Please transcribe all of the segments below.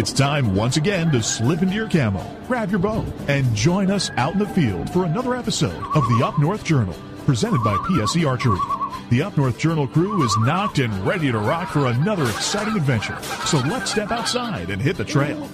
It's time once again to slip into your camo, grab your bow, and join us out in the field for another episode of the Up North Journal, presented by PSE Archery. The Up North Journal crew is knocked and ready to rock for another exciting adventure. So let's step outside and hit the trail.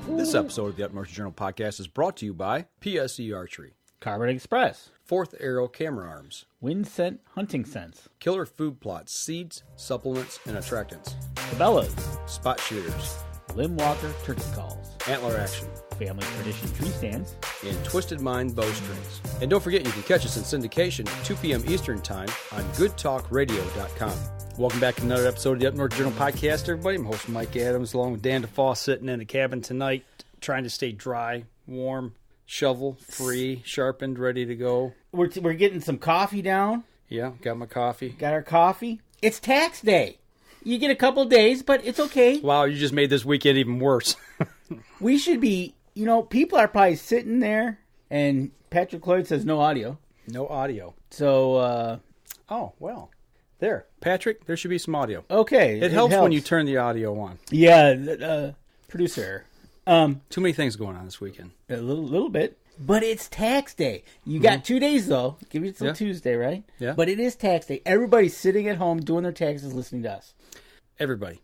This episode of the Up North Journal podcast is brought to you by PSE Archery, Carbon Express, Fourth Arrow Camera Arms, Wind Scent Hunting Sense, Killer Food Plots, Seeds, Supplements, and Attractants, Cabela's, Spot Shooters, Limb Walker Turkey Calls, Antler Action, Family Tradition Tree Stands, and Twisted Mind Bowstrings. And don't forget, you can catch us in syndication at 2 p.m. Eastern Time on goodtalkradio.com. Welcome back to another episode of the Up North Journal podcast, everybody. I'm host Mike Adams, along with Dan DeFaw, sitting in the cabin tonight, trying to stay dry, warm, shovel-free, sharpened, ready to go. We're getting some coffee down. Yeah, got my coffee. Got our coffee. It's tax day. You get a couple days, but it's okay. Wow, you just made this weekend even worse. We should be, people are probably sitting there, and Patrick Lloyd says no audio. No audio. So, oh, well. There. Patrick, there should be some audio. Okay. It helps when you turn the audio on. Yeah, producer. Too many things going on this weekend. A little bit. But it's tax day. You got 2 days, though. Give you till Tuesday, right? Yeah. But it is tax day. Everybody's sitting at home doing their taxes, listening to us. Everybody.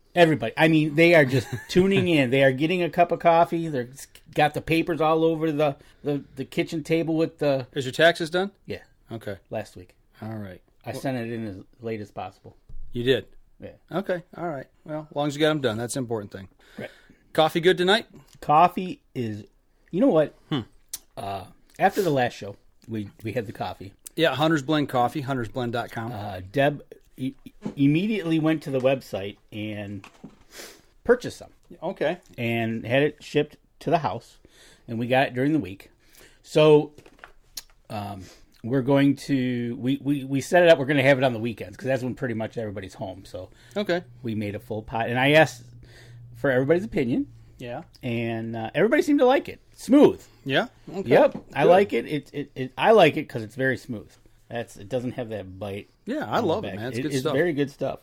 I mean, they are just tuning in. They are getting a cup of coffee. They're got the papers all over the kitchen table with the... Is your taxes done? Yeah. Okay. Last week. All right. I sent it in as late as possible. You did? Yeah. Okay. All right. Well, as long as you got them done, that's the important thing. Right. Coffee good tonight? Coffee is... You know what? After the last show, we had the coffee. Yeah, Hunter's Blend Coffee, huntersblend.com. Deb immediately went to the website and purchased some. Okay. And had it shipped to the house. And we got it during the week. So we're going to... We set it up. We're going to have it on the weekends because that's when pretty much everybody's home. So okay, we made a full pot. And I asked for everybody's opinion. Yeah. And everybody seemed to like it. Smooth. Yeah. Okay. Yep. Good. I like it. I like it because it's very smooth. It doesn't have that bite. Yeah, I love it, man. It's good stuff. It's very good stuff.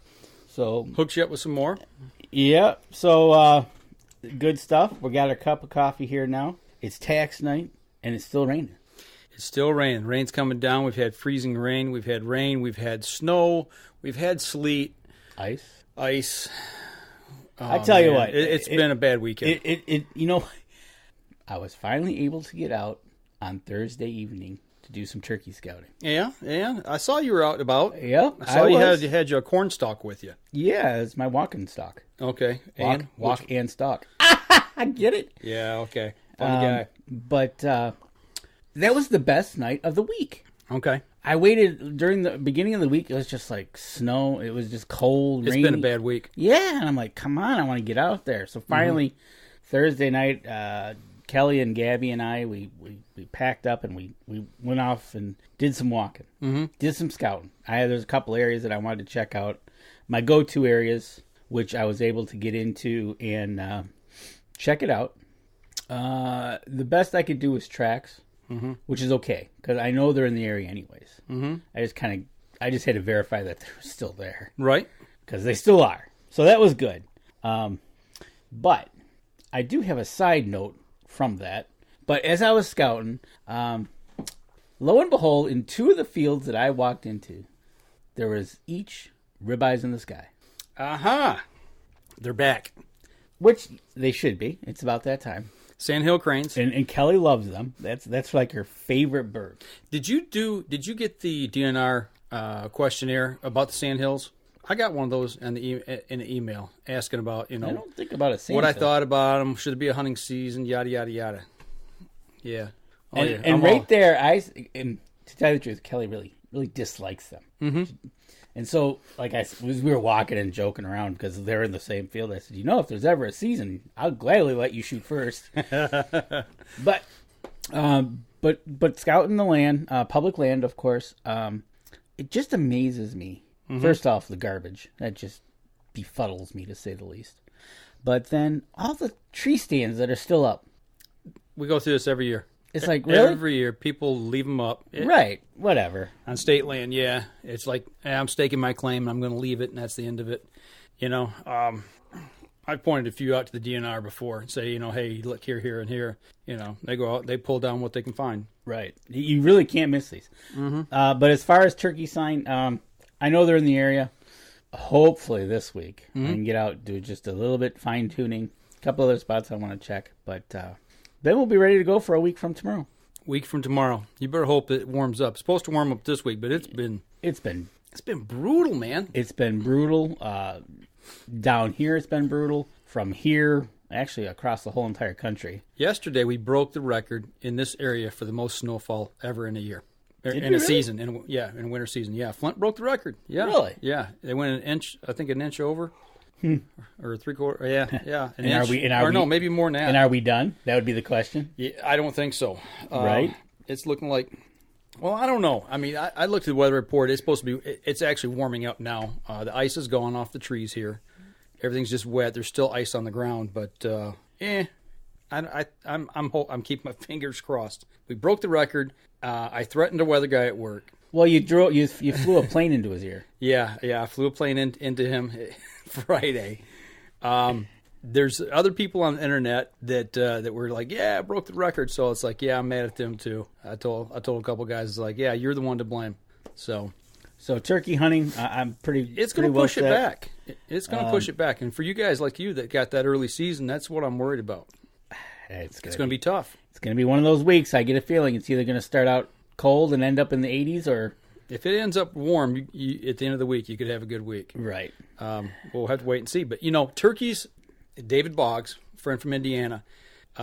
So hooks you up with some more. Yeah. So good stuff. We got our cup of coffee here now. It's tax night and it's still raining. It's still raining. Rain's coming down. We've had freezing rain. We've had rain. We've had snow. We've had sleet. Ice. Oh, I tell you what, it's been a bad weekend. I was finally able to get out on Thursday evening to do some turkey scouting. Yeah. I saw you were out and about. Yep. I saw you had your corn stalk with you. Yeah, it's my walking stock. Okay. Walk and stalk. I get it. Yeah, okay. Funny guy. But that was the best night of the week. Okay. I waited during the beginning of the week. It was just like snow. It was just cold, rainy. It's been a bad week. Yeah, and I'm like, come on, I want to get out there. So finally, Thursday night, Kelly and Gabby and I, we packed up and we went off and did some walking. Mm-hmm. Did some scouting. There's a couple areas that I wanted to check out. My go-to areas, which I was able to get into and check it out. The best I could do was tracks. Mm-hmm. Which is okay because I know they're in the area anyways. Mm-hmm. I just had to verify that they're still there, right? Because they still are. So that was good. But I do have a side note from that. But as I was scouting, lo and behold, in 2 of the fields that I walked into, there was each ribeyes in the sky. They're back, which they should be. It's about that time. Sandhill cranes, and Kelly loves them. That's like her favorite bird. Did you get the DNR questionnaire about the sandhills? I got one of those in an email asking about I don't think about a sandhill. What I thought about them. Should it be a hunting season? Yada yada yada. Yeah. There, to tell you the truth, Kelly really dislikes them. Mm-hmm. And so, as we were walking and joking around because they're in the same field, I said, if there's ever a season, I'll gladly let you shoot first. But scouting the land, public land, of course, it just amazes me. Mm-hmm. First off, the garbage. That just befuddles me, to say the least. But then all the tree stands that are still up. We go through this every year. It's like, really? Every year, people leave them up. Right, whatever. On state land, yeah. It's like, I'm staking my claim, and I'm going to leave it, and that's the end of it. I pointed a few out to the DNR before and say, hey, look here, and here. They go out, they pull down what they can find. Right. You really can't miss these. But as far as turkey sign, I know they're in the area. Hopefully this week I can get out, do just a little bit fine tuning. A couple other spots I want to check, but then we'll be ready to go for a week from tomorrow. Week from tomorrow. You better hope it warms up. It's supposed to warm up this week, but it's been brutal, man. It's been brutal. Down here, it's been brutal. From here, actually across the whole entire country. Yesterday, we broke the record in this area for the most snowfall ever in a year. Season. In winter season. Yeah, Flint broke the record. Yeah. Really? Yeah. They went an inch over. Or 3/4. Yeah. An inch. Maybe more than that. And are we done? That would be the question. Yeah, I don't think so. Right? It's looking like, well, I don't know. I mean, I looked at the weather report. It's supposed to be, it's actually warming up now. The ice is gone off the trees here. Everything's just wet. There's still ice on the ground, but I'm keeping my fingers crossed. We broke the record. I threatened a weather guy at work. Well, you flew a plane into his ear. Yeah, I flew a plane into him Friday. There's other people on the internet that were like, yeah, I broke the record. So it's like, yeah, I'm mad at them too. I told a couple guys, it's like, yeah, you're the one to blame. So turkey hunting, I'm pretty. It's going to push it back. It's going to push it back. And for you guys like you that got that early season, that's what I'm worried about. It's going to be tough. It's going to be one of those weeks. I get a feeling it's either going to start out cold and end up in the 80s, or if it ends up warm, you, at the end of the week, you could have a good week. Right. We'll have to wait and see. But turkeys. David Boggs, friend from Indiana,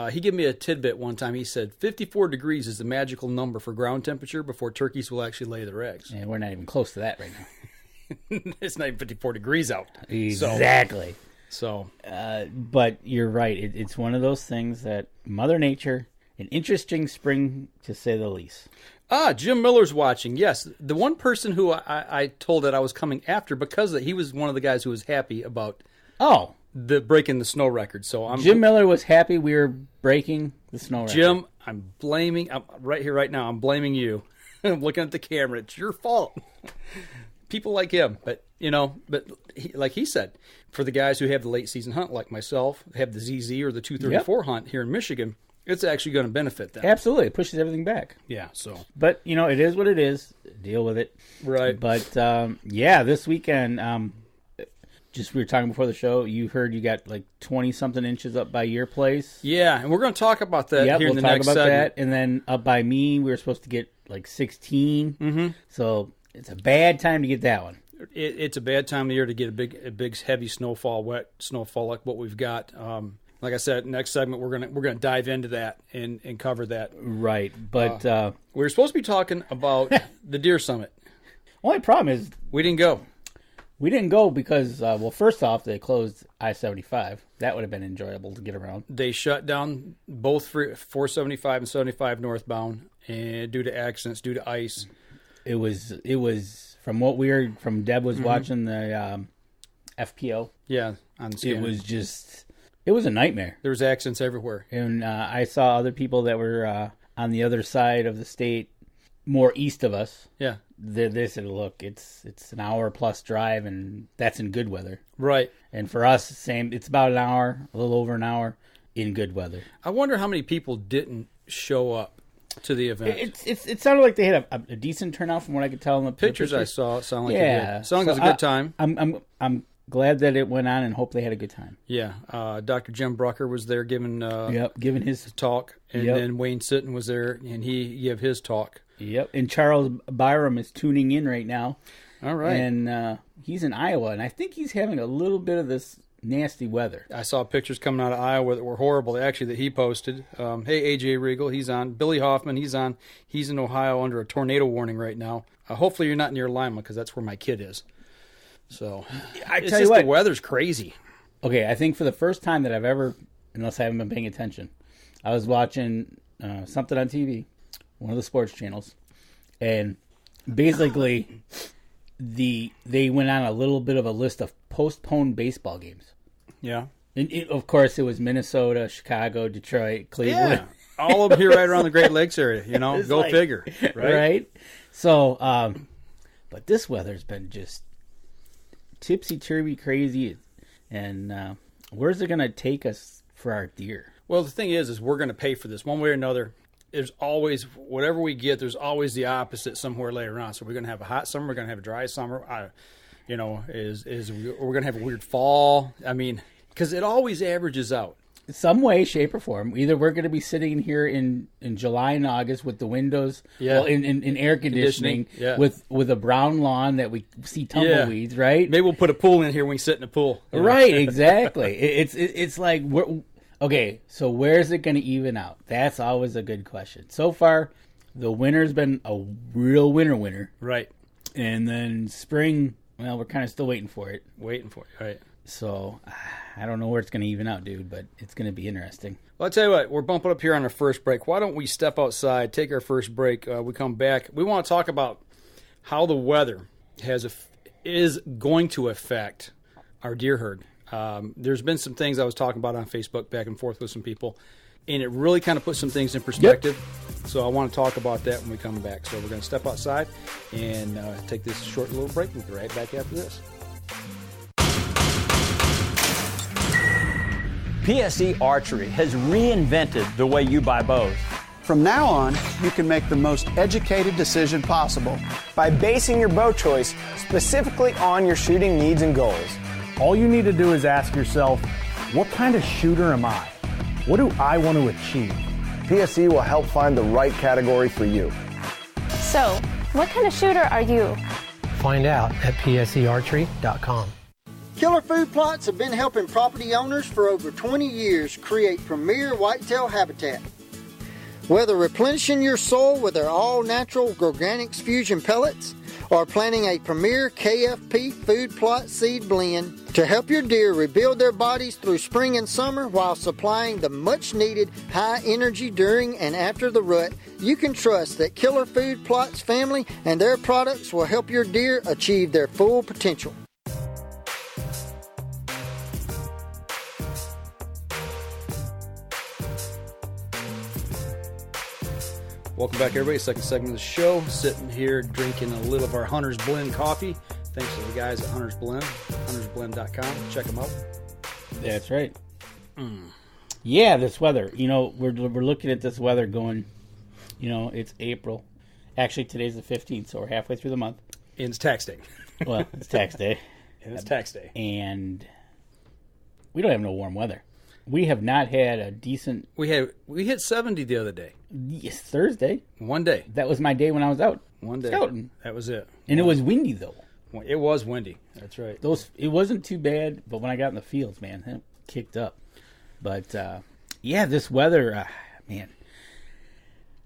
he gave me a tidbit one time. He said 54 degrees is the magical number for ground temperature before turkeys will actually lay their eggs. And we're not even close to that right now. It's not even 54 degrees out. Exactly. But you're right. It's one of those things that Mother Nature, an interesting spring to say the least. Jim Miller's watching. Yes, the one person who I told that I was coming after because he was one of the guys who was happy about the breaking the snow record. So Jim Miller was happy we were breaking the snow record. Jim, I'm right here right now. I'm blaming you. I'm looking at the camera. It's your fault. People like him, but like he said, for the guys who have the late season hunt, like myself, have the ZZ or the 234 hunt here in Michigan, it's actually going to benefit them. Absolutely, it pushes everything back. Yeah. So, but it is what it is. Deal with it. Right. But this weekend, just we were talking before the show. You heard you got like 20-something inches up by your place. Yeah, and we're going to talk about that here in the next segment. That, and then up by me, we were supposed to get like 16. Mm-hmm. So it's a bad time to get that one. It's a bad time of year to get a big heavy snowfall, wet snowfall like what we've got. Like I said, next segment we're gonna dive into that and cover that. Right, but we were supposed to be talking about the Deer Summit. Only problem is we didn't go. We didn't go because, first off, they closed I-75. That would have been enjoyable to get around. They shut down both 475 and 75 northbound, and due to accidents, due to ice. It was from what we heard from Deb was watching the FPO. Yeah, on the scanner. It was a nightmare. There was accidents everywhere. And I saw other people that were on the other side of the state, more east of us. Yeah. They said, look, it's an hour plus drive, and that's in good weather. Right. And for us, same. It's about an hour, a little over an hour in good weather. I wonder how many people didn't show up to the event. It sounded like they had a decent turnout from what I could tell in the pictures I saw. It sounded like it did. Sounded like it was a good time. I'm glad that it went on, and hope they had a good time. Yeah. Dr. Jim Brucker was there giving his talk, and then Wayne Sitton was there, and he gave his talk. Yep, and Charles Byram is tuning in right now. All right. And he's in Iowa, and I think he's having a little bit of this nasty weather. I saw pictures coming out of Iowa that were horrible, actually, that he posted. Hey, A.J. Regal, he's on. Billy Hoffman, he's on. He's in Ohio under a tornado warning right now. Hopefully you're not near Lima, because that's where my kid is. So, the weather's crazy. Okay, I think for the first time that I've ever, unless I haven't been paying attention, I was watching something on TV, one of the sports channels, and basically they went on a little bit of a list of postponed baseball games. Yeah. And of course, it was Minnesota, Chicago, Detroit, Cleveland. Yeah. All of them here right around the Great Lakes area, Go figure. Right? So, but this weather's been just tipsy-turvy crazy. And where's it going to take us for our deer? Well, the thing is we're going to pay for this one way or another. There's always, whatever we get, there's always the opposite somewhere later on. So we're going to have a hot summer. We're going to have a dry summer. We're going to have a weird fall. I mean, because it always averages out. Some way, shape, or form. Either we're going to be sitting here in July and August with the windows, in air conditioning, with a brown lawn that we see tumbleweeds, right? Maybe we'll put a pool in here when we sit in the pool. Right, exactly. It's like, okay, so where's it going to even out? That's always a good question. So far, the winter's been a real winter. Right. And then spring, well, we're kind of still waiting for it. Right. So, I don't know where it's going to even out, dude, but it's going to be interesting. Well, I'll tell you what, we're bumping up here on our first break. Why don't we step outside, take our first break, we come back. We want to talk about how the weather is going to affect our deer herd. There's been some things I was talking about on Facebook back and forth with some people, and it really kind of puts some things in perspective. Yep. So I want to talk about that when we come back. So we're going to step outside and take this short little break. We'll be right back after this. PSE Archery has reinvented the way you buy bows. From now on, you can make the most educated decision possible by basing your bow choice specifically on your shooting needs and goals. All you need to do is ask yourself, what kind of shooter am I? What do I want to achieve? PSE will help find the right category for you. So, what kind of shooter are you? Find out at psearchery.com. Killer Food Plots have been helping property owners for over 20 years create premier whitetail habitat. Whether replenishing your soil with their all-natural Organics Fusion pellets or planting a premier KFP food plot seed blend to help your deer rebuild their bodies through spring and summer while supplying the much-needed high energy during and after the rut, you can trust that Killer Food Plots family and their products will help your deer achieve their full potential. Welcome back, everybody. Second segment of the show. Sitting here drinking a little of our Hunter's Blend coffee. Thanks to the guys at Hunter's Blend, huntersblend.com. Check them out. That's right. Yeah, this weather. You know, we're looking at this weather going, you know, it's April. Actually, today's the 15th, so we're halfway through the month. And it's tax day. Well, it's tax day. And it's tax day. And we don't have no warm weather. We have not had a decent... We hit 70 the other day. Yes, Thursday. One day. That was my day when I was out. One day. Scouting. That was it. And it was windy, though. It was windy. That's right. It wasn't too bad, but when I got in the fields, man, it kicked up. But, yeah, this weather, man.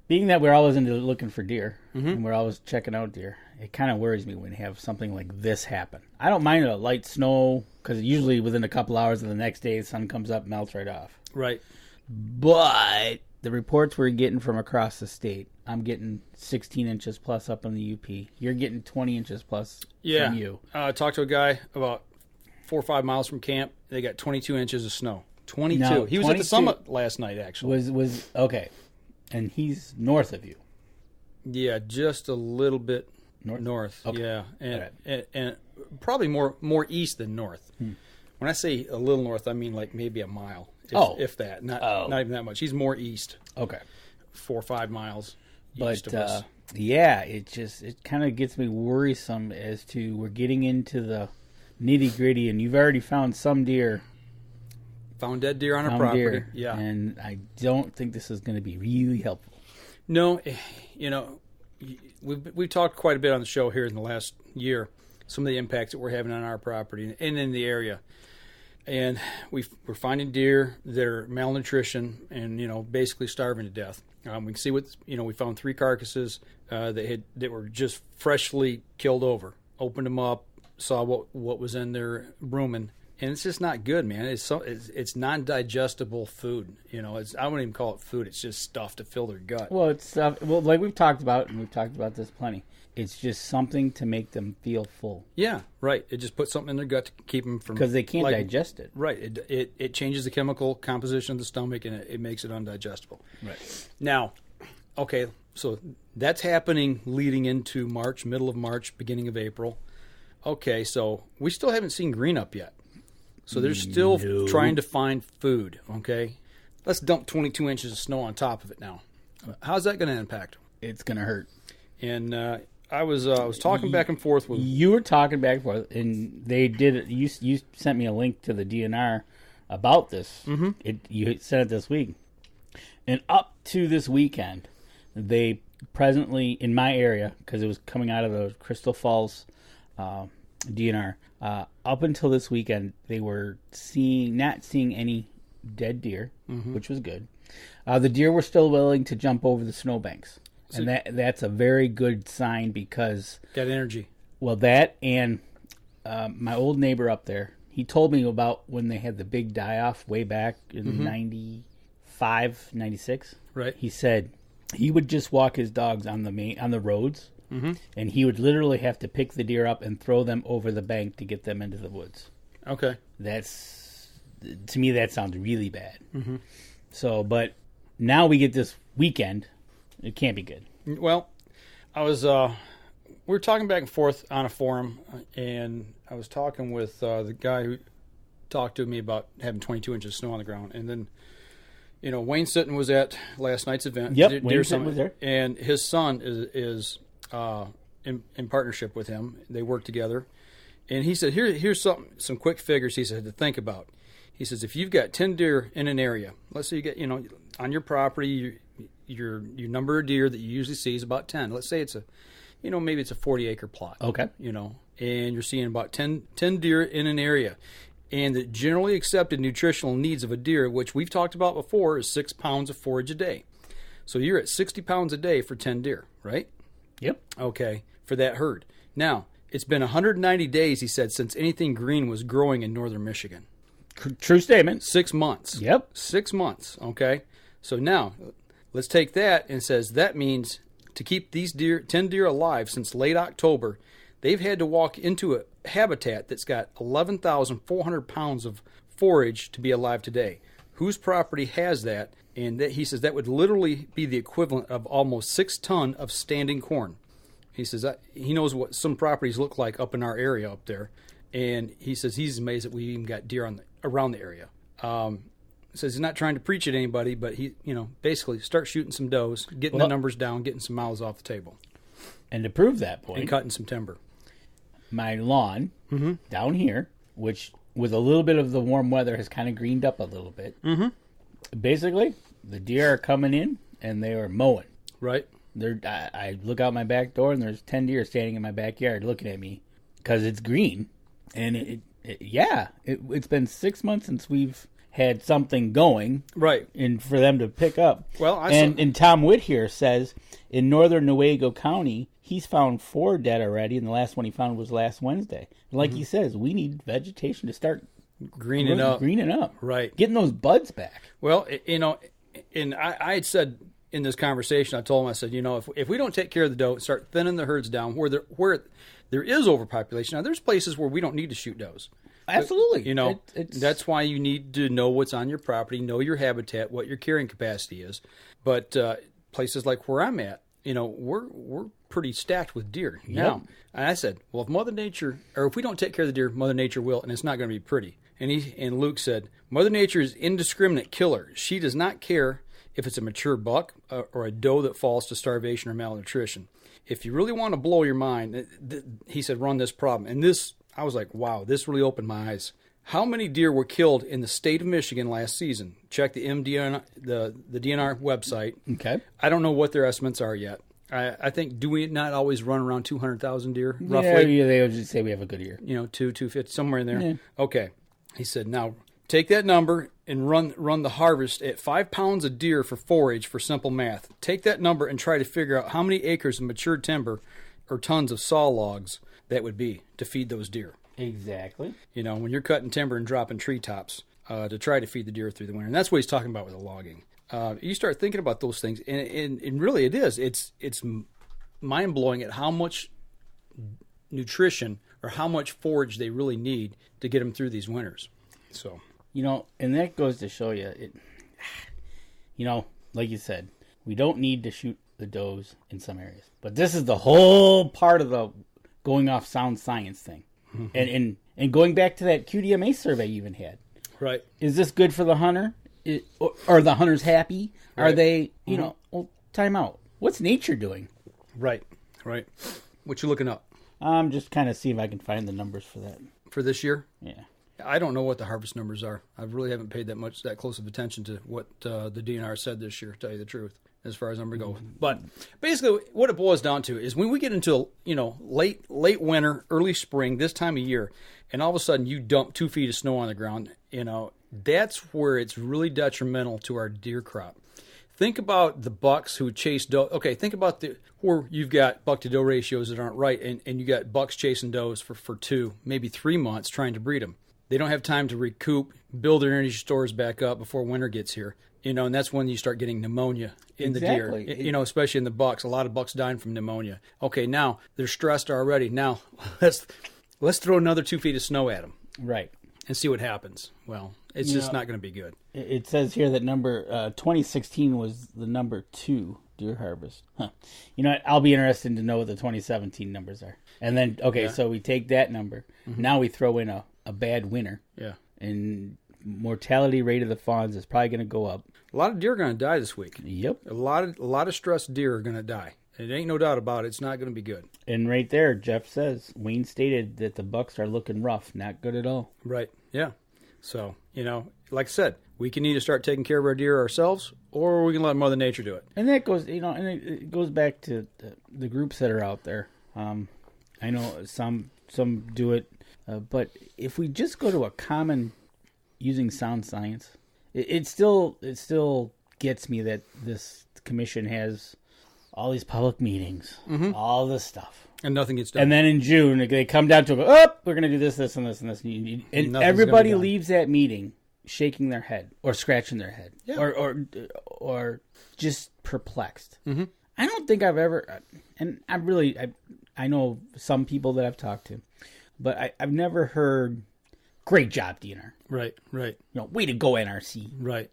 Being that we're always into looking for deer, and we're always checking out deer, it kind of worries me when you have something like this happen. I don't mind a light snow, because usually within a couple hours of the next day, the sun comes up, melts right off. Right. But the reports we're getting from across the state, I'm getting 16 inches plus up in the UP. You're getting 20 inches plus from you. I talked to a guy about 4 or 5 miles from camp. They got 22 inches of snow. 22. Now, he was at the summit last night, actually. Was okay. And he's north of you. Yeah, just a little bit north. Okay. Yeah, and probably more east than north. When I say a little north, I mean like maybe a mile, if that. Not even that much. He's more east. Okay, 4 or 5 miles east of but us. Yeah, it kind of gets me worrisome as to we're getting into the nitty gritty, and you've already found some deer. Found dead deer on our property. Yeah, and I don't think this is going to be really helpful. No, you know, we've talked quite a bit on the show here in the last year, some of the impacts that we're having on our property and in the area. And we're finding deer that are malnutrition and, you know, basically starving to death. We can see we found 3 carcasses that were just freshly killed over. Opened them up, saw what was in there rooming. And it's just not good, man. It's non-digestible food. You know, I wouldn't even call it food. It's just stuff to fill their gut. Well, it's stuff. Well, like we've talked about, and we've talked about this plenty. It's just something to make them feel full. Yeah, right. It just puts something in their gut to keep them from... Because they can't digest it. Right. It changes the chemical composition of the stomach, and it makes it undigestible. Right. Now, okay, so that's happening leading into March, middle of March, beginning of April. Okay, so we still haven't seen green up yet. So they're still trying to find food, okay? Let's dump 22 inches of snow on top of it now. How's that going to impact? It's going to hurt. And I was talking back and forth with... You were talking back and forth, and they did... You sent me a link to the DNR about this. Mm-hmm. You sent it this week. And up to this weekend, they presently, in my area, because it was coming out of the Crystal Falls DNR, up until this weekend, they were not seeing any dead deer, which was good. The deer were still willing to jump over the snowbanks. And that's a very good sign because... Got energy. Well, that and my old neighbor up there, he told me about when they had the big die-off way back in 95, 96. Right. He said he would just walk his dogs on the roads, and he would literally have to pick the deer up and throw them over the bank to get them into the woods. Okay. To me, that sounds really bad. Mm-hmm. So, but now we get this weekend. It can't be good. Well, we were talking back and forth on a forum, and I was talking with the guy who talked to me about having 22 inches of snow on the ground. And then, Wayne Sitton was at last night's event. Yep, Wayne Sitton was there. And his son is in partnership with him. They work together. And he said, here's some quick figures he said to think about. He says, if you've got 10 deer in an area, let's say you get, on your property, your number of deer that you usually see is about 10. Let's say it's maybe it's a 40-acre plot. Okay. And you're seeing about 10 deer in an area. And the generally accepted nutritional needs of a deer, which we've talked about before, is 6 pounds of forage a day. So you're at 60 pounds a day for 10 deer, right? Yep. Okay, for that herd. Now, it's been 190 days, he said, since anything green was growing in northern Michigan. True statement. 6 months. Yep. 6 months, okay? So now, let's take that and says that means to keep these 10 deer alive since late October, they've had to walk into a habitat that's got 11,400 pounds of forage to be alive today. Whose property has that? And he says that would literally be the equivalent of almost 6 tons of standing corn. He says that he knows what some properties look like up in our area up there. And he says he's amazed that we even got deer around the area. Says he's not trying to preach at anybody, but he, basically start shooting some does, getting the numbers down, getting some mouths off the table. And to prove that point, and cutting some timber. My lawn down here, which with a little bit of the warm weather has kind of greened up a little bit. Mm-hmm. Basically, the deer are coming in and they are mowing. Right. I look out my back door and there's 10 deer standing in my backyard looking at me because it's green. And it's been 6 months since we've had something going, right? And for them to pick up. Well, and Tom Witt here says in northern Newaygo County, he's found 4 dead already, and the last one he found was last Wednesday. And like he says, we need vegetation to start greening up, right? Getting those buds back. Well, and I had said in this conversation, I told him, I said, if we don't take care of the doe, start thinning the herds down where there is overpopulation. Now, there's places where we don't need to shoot does. Absolutely. But, that's why you need to know what's on your property, know your habitat, what your carrying capacity is. But places like where I'm at, we're pretty stacked with deer. Yep. Now, and I said, well, if we don't take care of the deer, Mother Nature will, and it's not going to be pretty. And Luke said, Mother Nature is indiscriminate killer. She does not care if it's a mature buck or a doe that falls to starvation or malnutrition. If you really want to blow your mind, he said, run this problem. And I was like, wow, this really opened my eyes. How many deer were killed in the state of Michigan last season? Check the MDNR, the DNR website. Okay. I don't know what their estimates are yet. I think, do we not always run around 200,000 deer, roughly? Yeah, they would just say we have a good year. 250, somewhere in there. Yeah. Okay. He said, now take that number and run the harvest at 5 pounds of deer for forage for simple math. Take that number and try to figure out how many acres of mature timber or tons of saw logs that would be to feed those deer. Exactly. When you're cutting timber and dropping treetops to try to feed the deer through the winter. And that's what he's talking about with the logging. You start thinking about those things, and really it is. It's mind-blowing at how much nutrition or how much forage they really need to get them through these winters. So, and that goes to show you, like you said, we don't need to shoot the does in some areas. But this is the whole part of the going off sound science thing. And going back to that QDMA survey you even had. Right. Is this good for the hunter? Are the hunters happy? Right. Are they, well, time out. What's nature doing? Right. What you looking up? I'm just kind of seeing if I can find the numbers for that. For this year? Yeah. I don't know what the harvest numbers are. I really haven't paid that close of attention to what the DNR said this year, to tell you the truth, as far as number goes. But basically, what it boils down to is when we get into late winter, early spring, this time of year, and all of a sudden you dump 2 feet of snow on the ground, that's where it's really detrimental to our deer crop. Think about the bucks who chase doe. Okay, think about where you've got buck to doe ratios that aren't right, and you got bucks chasing does for 2, maybe 3 months trying to breed them. They don't have time to recoup, build their energy stores back up before winter gets here. And that's when you start getting pneumonia in the deer. Especially in the bucks. A lot of bucks dying from pneumonia. Okay, now they're stressed already. Now let's throw another 2 feet of snow at them. Right. And see what happens. Well, it's just not going to be good. It says here that 2016 was the number 2 deer harvest. Huh. You know what? I'll be interested to know what the 2017 numbers are. And then, so we take that number. Mm-hmm. Now we throw in a bad winter. Yeah. And mortality rate of the fawns is probably going to go up. A lot of deer are going to die this week. Yep. A lot of stressed deer are going to die. It ain't no doubt about it. It's not going to be good. And right there, Jeff says, Wayne stated that the bucks are looking rough. Not good at all. Right. Yeah. So, like I said, we can either start taking care of our deer ourselves, or we can let Mother Nature do it. And that goes, and it goes back to the groups that are out there. I know some do it, but if we just go to a common using sound science, it still gets me that this commission has all these public meetings, all this stuff. And nothing gets done. And then in June, they come down to, we're going to do this, this, and this, and this. And everybody leaves that meeting shaking their head or scratching their head or just perplexed. Mm-hmm. I don't think I've ever, and I know some people that I've talked to, but I've never heard, great job, DNR. Right. Way to go, NRC. Right.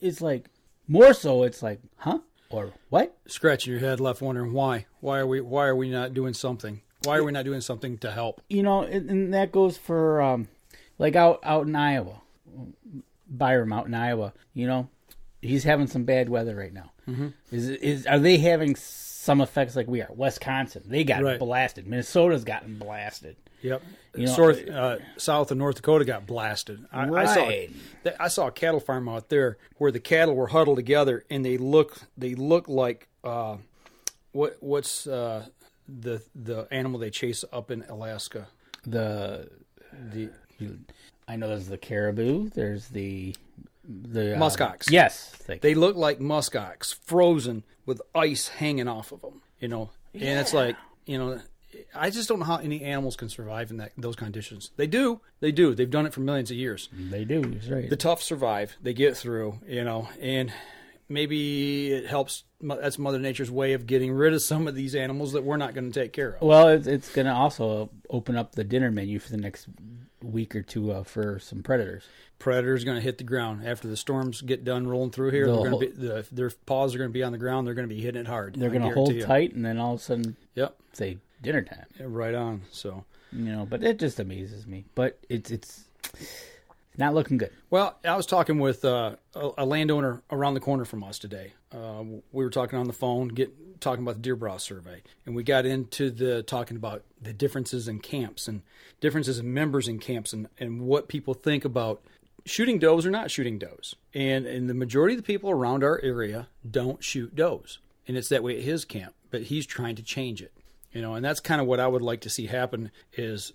It's like, more so, it's like, huh? Or what? Scratching your head, left wondering why. Why are we not doing something? Why are we not doing something to help? And that goes for like out in Iowa, Byram out in Iowa. He's having some bad weather right now. Mm-hmm. Are they having some effects like we are? Wisconsin, they got blasted. Minnesota's gotten blasted. Yep. South and North Dakota got blasted. I saw a cattle farm out there where the cattle were huddled together, and they look like what's the animal they chase up in Alaska? I know there's the caribou. There's the muskox. Yes, they look like muskox, frozen with ice hanging off of them. And it's like I just don't know how any animals can survive in those conditions. They do. They've done it for millions of years. They do. That's right. The tough survive. They get through. And maybe it helps. That's Mother Nature's way of getting rid of some of these animals that we're not going to take care of. Well, it's going to also open up the dinner menu for the next week or two for some predators. Predators going to hit the ground after the storms get done rolling through here. Their paws are going to be on the ground. They're going to be hitting it hard. They're going to hold tight, and then all of a sudden, say dinner time. Yeah, right on. So but it just amazes me. But it's not looking good. Well, I was talking with a landowner around the corner from us today. We were talking on the phone, talking about the deer browse survey, and we got into talking about the differences in camps and differences in members in camps and what people think about shooting does or not shooting does. And the majority of the people around our area don't shoot does, and it's that way at his camp. But he's trying to change it, and that's kind of what I would like to see happen is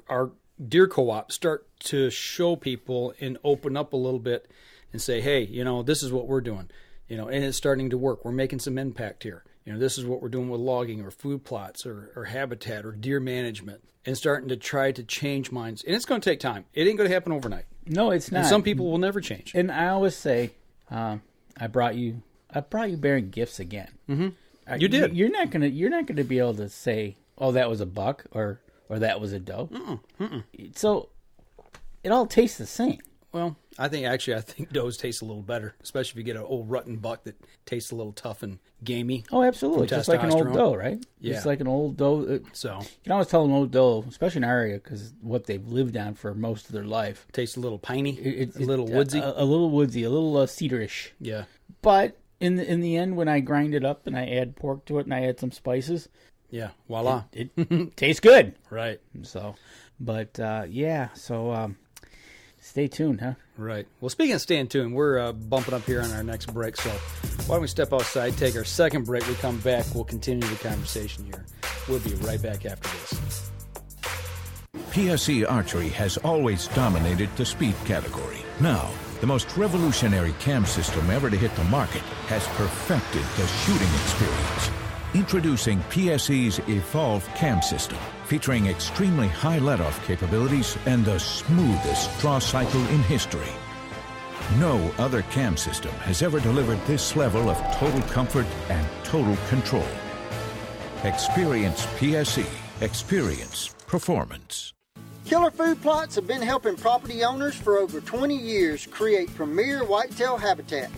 our deer co-op start to show people and open up a little bit and say, hey, this is what we're doing, and it's starting to work. We're making some impact here. This is what we're doing with logging or food plots or habitat or deer management, and starting to try to change minds. And it's going to take time. It ain't going to happen overnight. No, it's not. And some people will never change. And I always say, I brought you bearing gifts again. Mm-hmm. You did. You're not gonna be able to say, oh, that was a buck or that was a doe. Mm-mm. So it all tastes the same. Well, I think does taste a little better, especially if you get an old rutting buck that tastes a little tough and gamey. Oh, absolutely. Just like an old doe, right? Yeah. Just like an old doe. So you can always tell an old doe, especially in our area, because what they've lived on for most of their life. Tastes a little piney, a little woodsy. A little woodsy, a little cedarish. Yeah. But in the end, when I grind it up and I add pork to it and I add some spices, yeah, voila, it tastes good. Right. So, but stay tuned, huh? Right. Well, speaking of staying tuned, we're bumping up here on our next break. So why don't we step outside, take our second break. We come back. We'll continue the conversation here. We'll be right back after this. PSE Archery has always dominated the speed category. Now, the most revolutionary cam system ever to hit the market has perfected the shooting experience. Introducing PSE's Evolve Cam System, featuring extremely high let-off capabilities and the smoothest draw cycle in history. No other cam system has ever delivered this level of total comfort and total control. Experience PSE. Experience performance. Killer Food Plots have been helping property owners for over 20 years create premier whitetail habitat.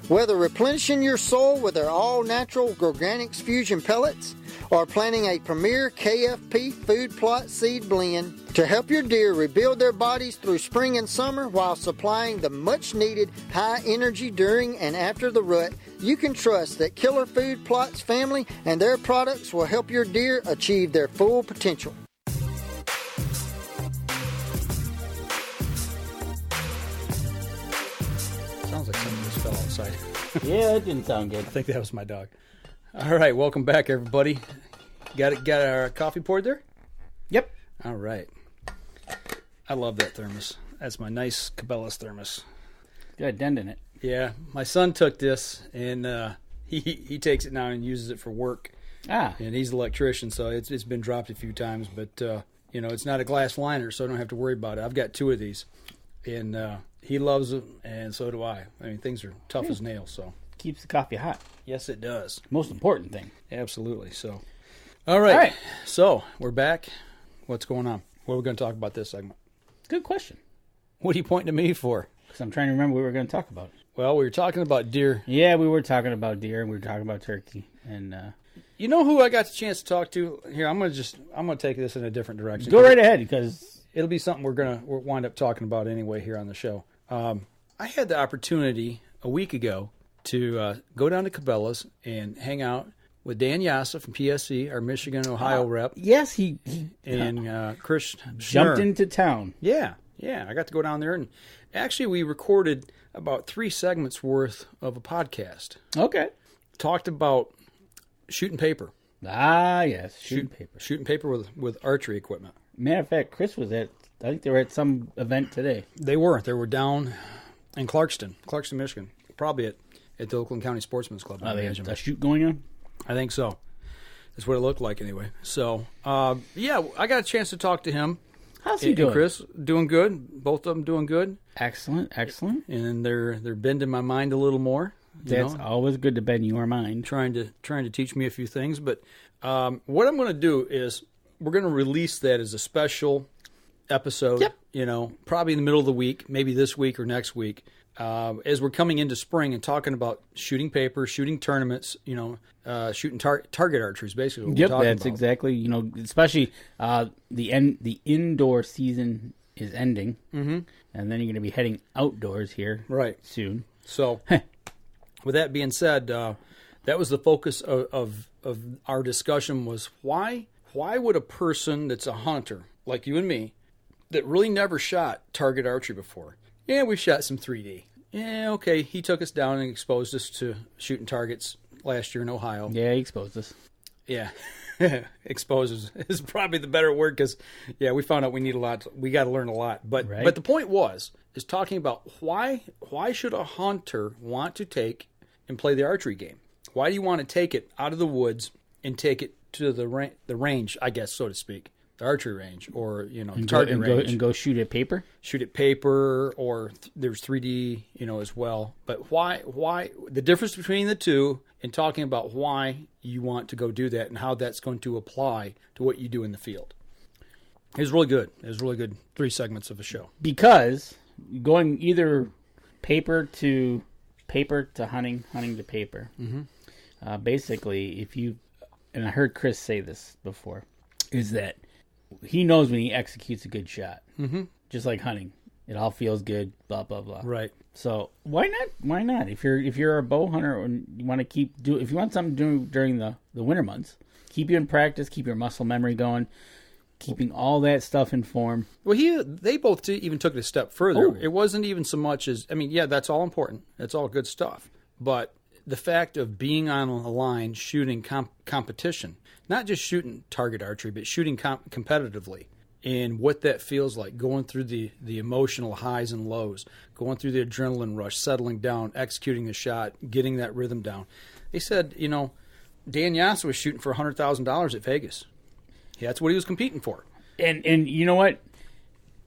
Whether replenishing your soil with their all-natural Organics Fusion pellets or planting a premier KFP food plot seed blend to help your deer rebuild their bodies through spring and summer while supplying the much-needed high energy during and after the rut, you can trust that Killer Food Plots family and their products will help your deer achieve their full potential. Sounds like something just fell outside. Yeah, that didn't sound good. I think that was my dog. All right, welcome back, everybody. Got our coffee poured there? Yep. All right. I love that thermos. That's my nice Cabela's thermos. Got a dent in it. Yeah, my son took this, and he takes it now and uses it for work. And he's an electrician, so it's been dropped a few times, but it's not a glass liner, so I don't have to worry about it. I've got 2 of these, and he loves them, and so do I. I mean, things are tough as nails, so. Keeps the coffee hot. Yes, it does. Most important thing. Absolutely. So, all right. So, we're back. What's going on? What are we going to talk about this segment? Good question. What are you pointing to me for? Because I'm trying to remember what we were going to talk about. Well, we were talking about deer. Yeah, we were talking about deer, and we were talking about turkey. And you know who I got the chance to talk to? Here, I'm going to take this in a different direction. Go right ahead, because it'll be something we'll wind up talking about anyway here on the show. I had the opportunity a week ago to go down to Cabela's and hang out with Dan Yassa from PSE, our Michigan, Ohio rep. Yes, he and Chris jumped into town. Yeah. I got to go down there, and actually we recorded about 3 segments worth of a podcast. Okay. Talked about shooting paper. Ah, yes, shooting paper. Shooting paper with archery equipment. Matter of fact, Chris was I think they were at some event today. They were down in Clarkston, Michigan. Probably at the Oakland County Sportsman's Club. Oh, they had a shoot going on? I think so. That's what it looked like anyway. So, I got a chance to talk to him. How's he doing? Chris, doing good. Both of them doing good. Excellent. And they're bending my mind a little more. That's always good to bend your mind. Trying to teach me a few things. But what I'm going to do is we're going to release that as a special episode. Yep. Probably in the middle of the week, maybe this week or next week. As we're coming into spring and talking about shooting paper, shooting tournaments, shooting target archery is basically what we're talking about. Exactly, especially the indoor season is ending, and then you're going to be heading outdoors here soon. So, with that being said, that was the focus of our discussion was why would a person that's a hunter, like you and me, that really never shot target archery before, yeah, we shot some 3D. Yeah, okay. He took us down and exposed us to shooting targets last year in Ohio. Yeah, he exposed us. Yeah. Exposes is probably the better word because, we found out we need a lot. We got to learn a lot. But the point is talking about why should a hunter want to take and play the archery game? Why do you want to take it out of the woods and take it to the range, I guess, so to speak? The archery range, or target range, and go shoot at paper. Shoot at paper, or there's 3D, as well. But why the difference between the two, and talking about why you want to go do that and how that's going to apply to what you do in the field. It was really good. It was really good. 3 segments of a show. Because going either paper to hunting to paper. Mm-hmm. Basically, if you, and I heard Chris say this before, is that he knows when he executes a good shot. Mm-hmm. Just like hunting, it all feels good. Blah blah blah. Right. So why not? Why not? If you're a bow hunter and you want to if you want something to do during the winter months, keep you in practice, keep your muscle memory going, keeping all that stuff in form. Well, they both even took it a step further. Oh. It wasn't even so much as, I mean, yeah, that's all important. That's all good stuff. But the fact of being on a line, shooting competition, not just shooting target archery, but shooting competitively, and what that feels like, going through the emotional highs and lows, going through the adrenaline rush, settling down, executing the shot, getting that rhythm down. They said, Dan Yas was shooting for $100,000 at Vegas. Yeah, that's what he was competing for. And you know what?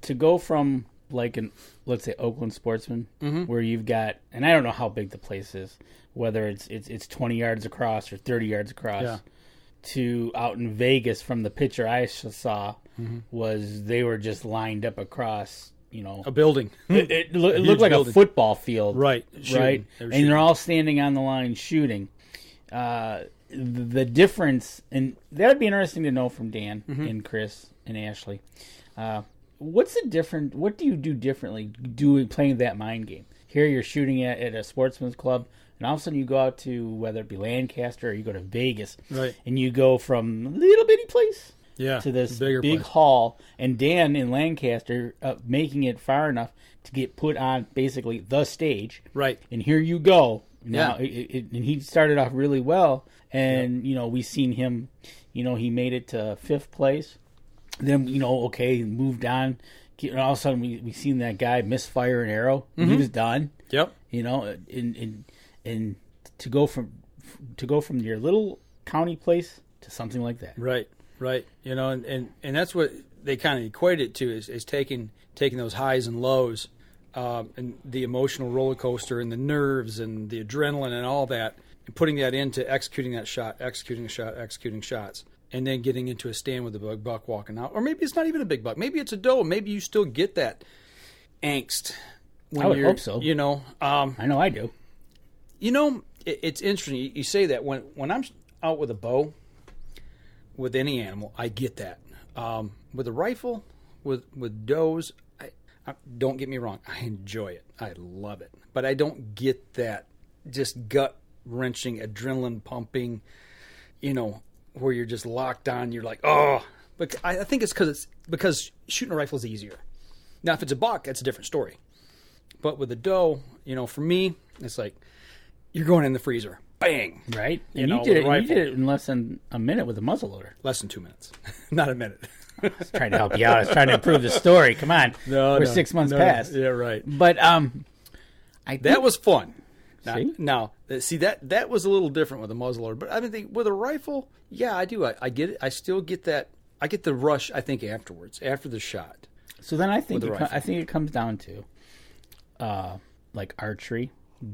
To go from let's say Oakland Sportsman, mm-hmm. where you've got, and I don't know how big the place is, whether it's 20 yards across or 30 yards across, to out in Vegas from the picture I saw, mm-hmm. was they were just lined up across, a building. It looked like building. A football field, right? Right, and they're all standing on the line shooting. The difference, and that would be interesting to know from Dan mm-hmm. and Chris and Ashley. What's the difference? What do you do differently playing that mind game? Here you're shooting at a sportsman's club, and all of a sudden you go out to, whether it be Lancaster or you go to Vegas, right? And you go from a little bitty place to this big place. Hall. And Dan in Lancaster making it far enough to get put on basically the stage, right? And here you go. Now, and he started off really well. And, we seen him, he made it to 5th place. Then, moved on. And all of a sudden, we seen that guy misfire an arrow. And mm-hmm. he was done. Yep. And to go from your little county place to something like that. Right. And that's what they kind of equate it to is taking those highs and lows, and the emotional roller coaster and the nerves and the adrenaline and all that, and putting that into executing that shot, executing shots, and then getting into a stand with a big buck walking out. Or maybe it's not even a big buck. Maybe it's a doe. Maybe you still get that angst. I would hope so. I know I do. It's interesting. You say that when I'm out with a bow, with any animal, I get that. With a rifle, with does, I don't get me wrong, I enjoy it. I love it. But I don't get that just gut-wrenching, adrenaline-pumping, where you're just locked on. You're like, oh. But I think it's because shooting a rifle is easier. Now, if it's a buck, that's a different story. But with a doe, for me, it's like you're going in the freezer. Bang! Right? And you did it in less than a minute with a muzzleloader. Less than 2 minutes. Not a minute. I was trying to help you out. I was trying to improve the story. Come on. We're 6 months past. Yeah, right. But that was fun. See? Now, that was a little different with a muzzleloader. But I think with a rifle, yeah, I do. I get it. I still get that. I get the rush, I think, afterwards, after the shot. So then I think it comes down to like archery,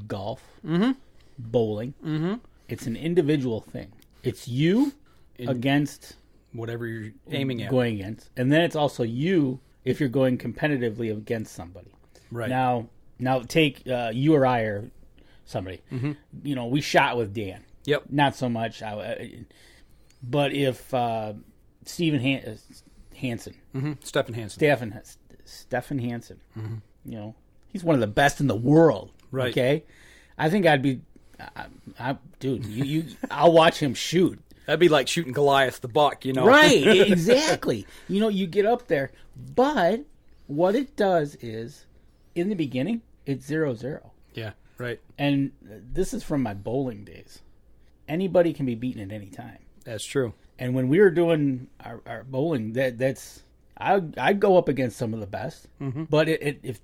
golf, mm-hmm. bowling. Mm-hmm. It's an individual thing. It's you against whatever you're aiming at. Going against. And then it's also you if you're going competitively against somebody. Right. Now take you or I or somebody. Mm-hmm. We shot with Dan. Yep. Not so much. But if Stephen Hansen. Mm-hmm. Stephen Hansen. Stephen Hansen. Mm-hmm. He's one of the best in the world. Right. Okay? I think I'd be... I'll watch him shoot. That'd be like shooting Goliath the buck, Right, exactly. You get up there. But what it does is, in the beginning, it's 0-0. Yeah, right. And this is from my bowling days. Anybody can be beaten at any time. That's true. And when we were doing our bowling, that's I'd go up against some of the best. Mm-hmm. But if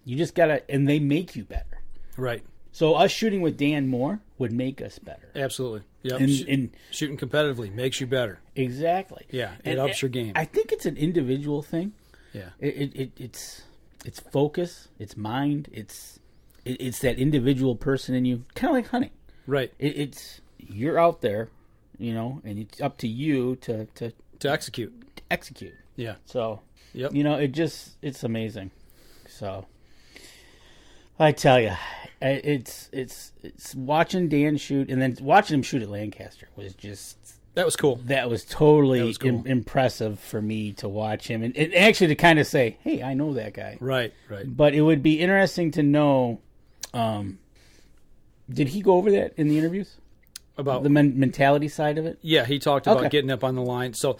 you just gotta, and they make you better. Right. So us shooting with Dan Moore would make us better. Absolutely. Yep. And shooting competitively makes you better. Exactly. Yeah. It ups your game. I think it's an individual thing. Yeah. It's focus. It's mind. It's that individual person in you. Kind of like hunting. Right. It's you're out there, and it's up to you to execute. Execute. Yeah. So. Yep. It's amazing. So. I tell you, it's watching Dan shoot and then watching him shoot at Lancaster was just... That was cool. That was totally cool. Impressive for me to watch him. And actually to kind of say, hey, I know that guy. Right. But it would be interesting to know, did he go over that in the interviews? About the mentality side of it? Yeah, he talked about getting up on the line. So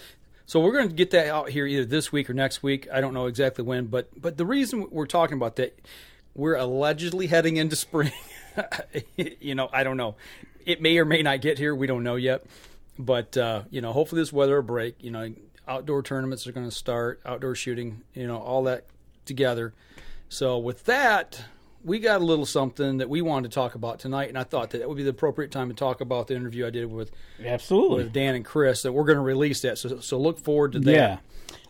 we're going to get that out here either this week or next week. I don't know exactly when. But the reason we're talking about that, we're allegedly heading into spring. I don't know. It may or may not get here. We don't know yet. But, hopefully this weather will break. Outdoor tournaments are going to start, outdoor shooting, all that together. So with that, we got a little something that we wanted to talk about tonight, and I thought that would be the appropriate time to talk about the interview I did with Dan and Chris, that we're going to release that. So look forward to that. Yeah.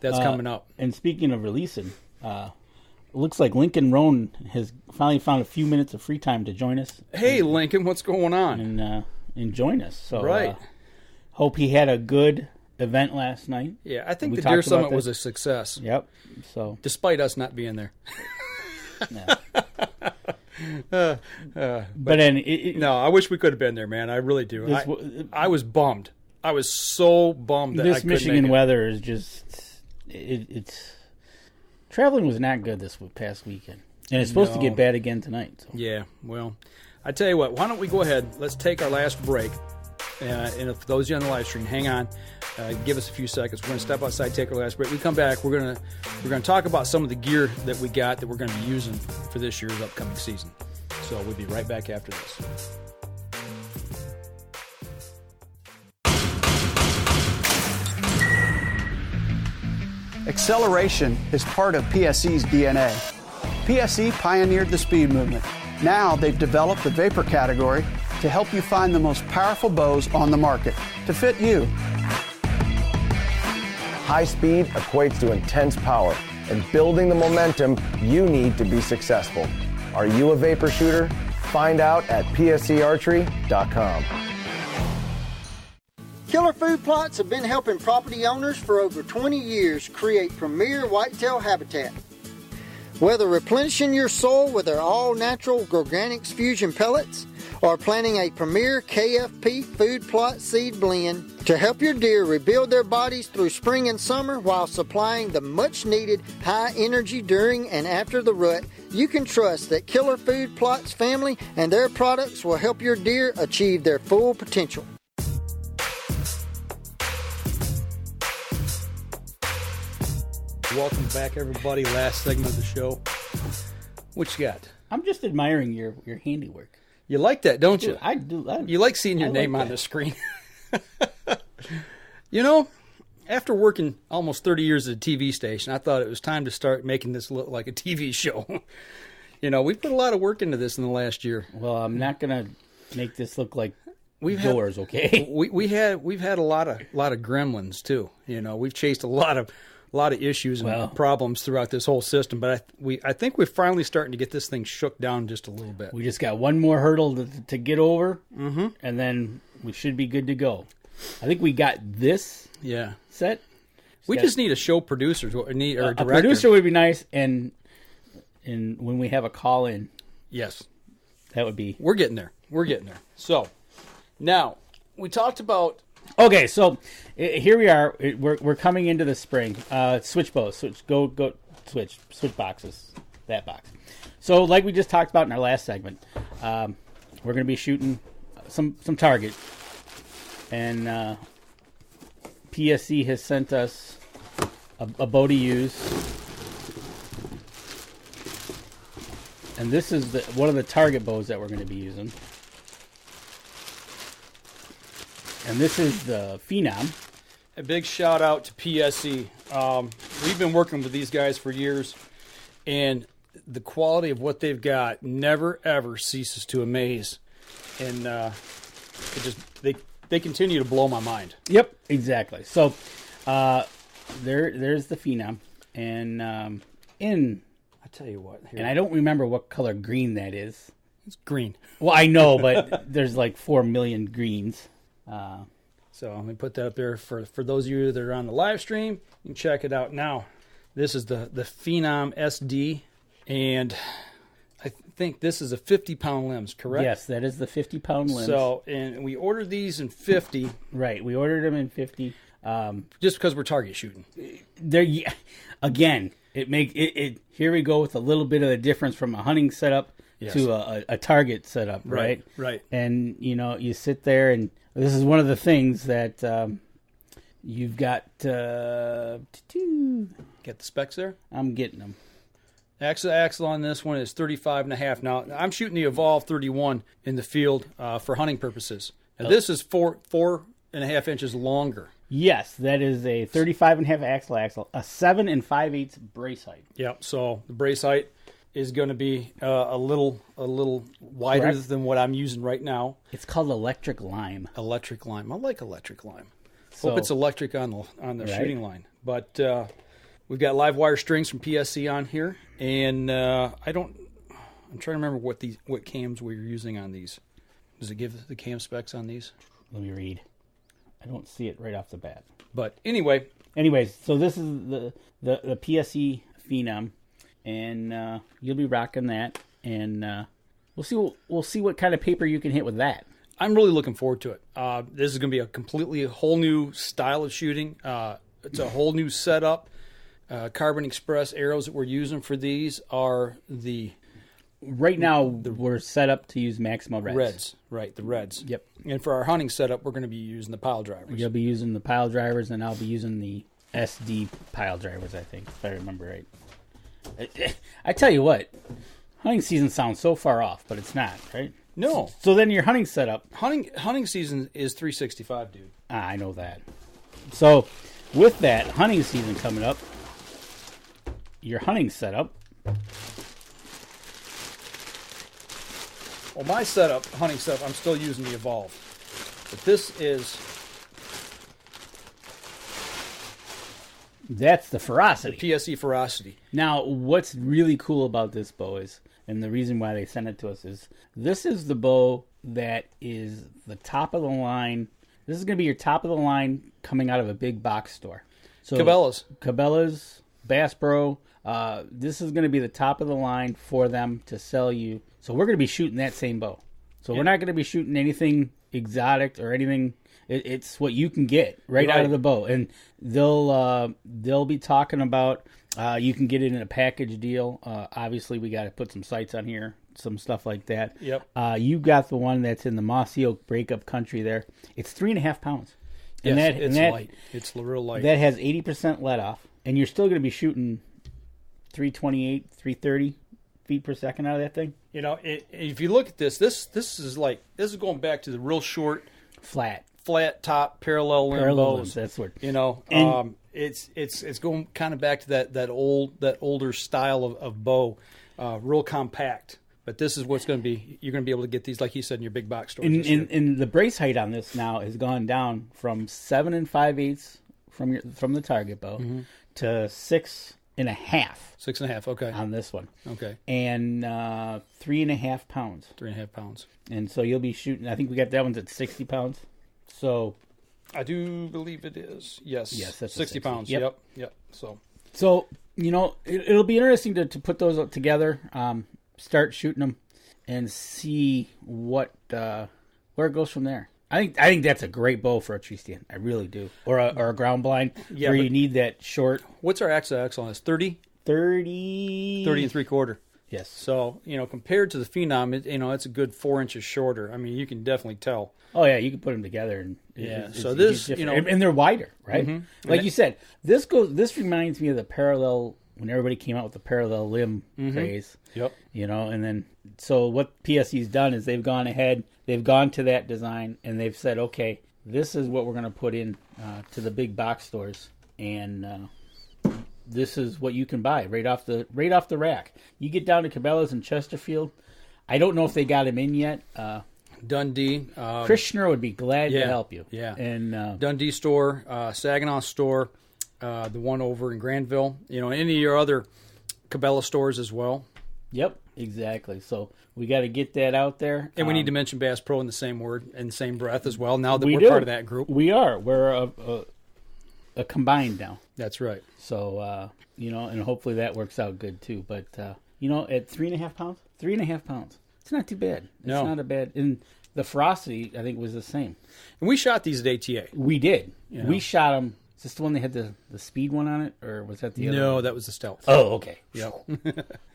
That's coming up. And speaking of releasing, it looks like Lincoln Roan has finally found a few minutes of free time to join us. Hey, Lincoln, what's going on? And join us. So, right. Hope he had a good event last night. Yeah, I think the Deer Summit was a success. Yep. So despite us not being there. But then no, I wish we could have been there, man. I really do. I was bummed. I was so bummed that this I couldn't Michigan make it. weather is just it's traveling was not good this past weekend, and it's supposed to get bad again tonight. So. Yeah, well, I tell you what. Why don't we go ahead? Let's take our last break. And if those of you on the live stream, hang on, give us a few seconds. We're going to step outside, take our last break. We come back. We're going to talk about some of the gear that we got that we're going to be using for this year's upcoming season. So we'll be right back after this. Acceleration is part of PSE's DNA. PSE pioneered the speed movement. Now they've developed the vapor category to help you find the most powerful bows on the market to fit you. High speed equates to intense power and building the momentum you need to be successful. Are you a vapor shooter? Find out at psearchery.com. Killer Food Plots have been helping property owners for over 20 years create premier whitetail habitat. Whether replenishing your soil with their all-natural Organics Fusion pellets or planting a premier KFP food plot seed blend to help your deer rebuild their bodies through spring and summer while supplying the much-needed high energy during and after the rut, you can trust that Killer Food Plots family and their products will help your deer achieve their full potential. Welcome back, everybody. Last segment of the show. What you got? I'm just admiring your handiwork. You like that, don't you? I do. You like seeing your name on the screen. After working almost 30 years at a TV station, I thought it was time to start making this look like a TV show. We've put a lot of work into this in the last year. Well, I'm not going to make this look like doors, okay? We've had a lot of gremlins too. We've chased a lot of issues and problems throughout this whole system, but I think we're finally starting to get this thing shook down just a little bit. We just got one more hurdle to get over, and then we should be good to go. I think we got this set. We just need a show producer or a director. A producer would be nice, and when we have a call in, yes, that would be. We're getting there. So now we talked about. Okay, so here we are. We're coming into the spring. Switch bows. Switch boxes. That box. So like we just talked about in our last segment, we're going to be shooting some target. And PSE has sent us a bow to use. And this is one of the target bows that we're going to be using. And this is the Phenom. A big shout out to PSE. We've been working with these guys for years, and the quality of what they've got never ever ceases to amaze. And they continue to blow my mind. Yep, exactly. So there's the Phenom, and I tell you what, and I don't remember what color green that is. It's green. Well, I know, but there's like 4 million greens. So let me put that up there for those of you that are on the live stream. You can check it out now. This is the Phenom SD, and I think this is a 50-pound limbs, correct? Yes, that is the 50-pound limbs. So, and we ordered these in 50. Right, we ordered them in 50. Just because we're target shooting. Again, here we go with a little bit of a difference from a hunting setup to a target setup, right? Right. And, you sit there, and this is one of the things that you've got... Get the specs there? I'm getting them. Axle on this one is 35.5. Now, I'm shooting the Evolve 31 in the field for hunting purposes. Now, this is 4.5 inches longer. Yes, that is a 35.5 axle, a 7 5/8 brace height. Yep. So the brace height is going to be a little wider than what I'm using right now. It's called electric lime. Electric lime. I like electric lime. Hope it's electric on the shooting line. But we've got live wire strings from PSC on here, and I'm trying to remember what cams we were using on these. Does it give the cam specs on these? Let me read. I don't see it right off the bat. But anyways, so this is the PSE Phenom, and you'll be rocking that, and we'll see what kind of paper you can hit with that. I'm really looking forward to it. This is going to be a completely whole new style of shooting. It's a whole new setup. Carbon Express arrows that we're using for these are the... Right now, we're set up to use Maxima Reds. Reds, right, the Reds. Yep. And for our hunting setup, we're going to be using the pile drivers. You'll be using the pile drivers, and I'll be using the SD pile drivers, I think, if I remember right. I tell you what, hunting season sounds so far off, but it's not, right? No. So then your hunting setup... Hunting season is 365, dude. I know that. So with that hunting season coming up, your hunting setup... Well, my hunting setup, I'm still using the Evolve. But this is... That's the Ferocity. The PSE Ferocity. Now, what's really cool about this bow is, and the reason why they sent it to us is, this is the bow that is the top of the line. This is going to be your top of the line coming out of a big box store. So Cabela's, Bass Pro. This is going to be the top of the line for them to sell you. So we're going to be shooting that same bow. So we're not going to be shooting anything exotic or anything. It's what you can get right out of the bow, and they'll be talking about. You can get it in a package deal. Obviously, we got to put some sights on here, some stuff like that. Yep. You got the one that's in the Mossy Oak breakup country there. It's 3.5 pounds. Yes, it's light. It's real light. That has 80% let off, and you're still going to be shooting 328, 330 feet per second out of that thing. If you look at this is going back to the real short, flat top parallel limb bows. That's what it's going kind of back to that older style of bow, real compact. But this is what's going to be. You're going to be able to get these, like you said, in your big box stores. And the brace height on this now has gone down from 7 5/8 from the target bow to 6.5. 6.5. Okay. On this one. Okay. And 3.5 pounds. 3.5 pounds. And so you'll be shooting. I think we got that one's at 60 pounds. So. I do believe it is. Yes. Yes, that's 60 pounds. Yep. So it'll be interesting to put those together, start shooting them, and see where it goes from there. I think that's a great bow for a tree stand. I really do. Or a ground blind where you need that short. What's our axle on this? 30? 30 and 3/4. Yes. So, compared to the Phenom, it's a good 4 inches shorter. I mean, you can definitely tell. Oh, yeah, you can put them together. And so this, and they're wider, right? Mm-hmm. Like you said, this reminds me of the parallel, when everybody came out with the parallel limb craze. Yep. And then, so what PSE's done is they've gone ahead, they've gone to that design, and they've said, okay, this is what we're going to put in to the big box stores, and this is what you can buy right off the rack. You get down to Cabela's in Chesterfield. I don't know if they got him in yet. Dundee. Krishner would be glad to help you. Yeah. And Dundee store, Saginaw store, the one over in Granville. Any of your other Cabela stores as well. Yep, exactly. So we got to get that out there. And we need to mention Bass Pro in the same word, in the same breath as well, now that we're part of that group. We are. We're a combined now. That's right. So, and hopefully that works out good too. But, at 3.5 pounds, 3.5 pounds. It's not too bad. It's No. not a bad. And the ferocity, I think, was the same. And we shot these at ATA. We did. You know. We shot them. Is this the one that had the speed one on it, or was that the other? No, one? that was the stealth. Oh, okay. Yep.